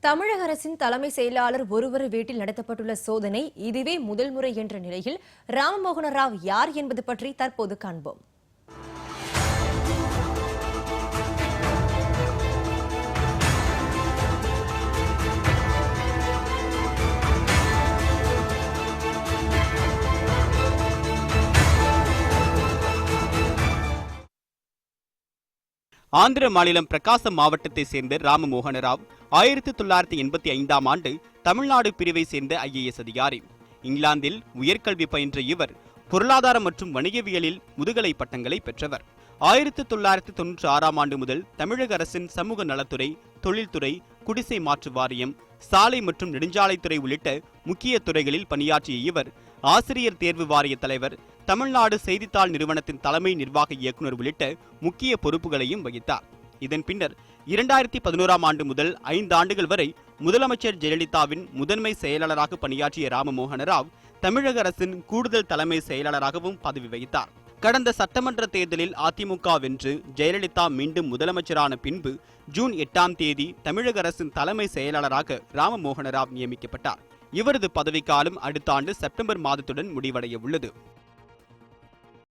தமிழக அரசின் தலைமை செயலாளர் ஒருவர் வீட்டில் நடத்தப்பட்டுள்ள சோதனை இதுவே முதல் முறை என்ற நிலையில் ராமமோகன ராவ் யார் என்பது பற்றி தற்போது காண்போம். ஆந்திர மாநிலம் பிரகாசம் மாவட்டத்தை சேர்ந்த ராமமோகன ராவ் 1985ஆம் ஆண்டு தமிழ்நாடு பிரிவை சேர்ந்த IAS அதிகாரி. இங்கிலாந்தில் உயர்கல்வி பயின்ற இவர் பொருளாதார மற்றும் வணிகவியலில் முதுகலை பட்டங்களை பெற்றவர். 1996ஆம் ஆண்டு முதல் தமிழக அரசின் சமூக நலத்துறை, தொழில்துறை, குடிசை மாற்று வாரியம், சாலை மற்றும் நெடுஞ்சாலைத்துறை உள்ளிட்ட முக்கிய துறைகளில் பணியாற்றிய இவர் ஆசிரியர் தேர்வு வாரிய தலைவர், தமிழ்நாடு செய்தித்தாள் நிறுவனத்தின் தலைமை நிர்வாக இயக்குநர் உள்ளிட்ட முக்கிய பொறுப்புகளையும் வகித்தார். இதன் பின்னர் 2011ஆம் ஆண்டு முதல் 5 ஆண்டுகள் வரை முதலமைச்சர் ஜெயலலிதாவின் முதன்மை செயலாளராக பணியாற்றிய ராமமோகன ராவ் தமிழக அரசின் கூடுதல் தலைமை செயலாளராகவும் பதவி வகித்தார். கடந்த சட்டமன்ற தேர்தலில் அதிமுக வென்று ஜெயலலிதா மீண்டும் முதலமைச்சரான பின்பு ஜூன் 8ஆம் தேதி தமிழக அரசின் தலைமை செயலாளராக ராமமோகன ராவ் நியமிக்கப்பட்டார். இவரது பதவிக்காலம் அடுத்த ஆண்டு செப்டம்பர் மாதத்துடன் முடிவடைய உள்ளது.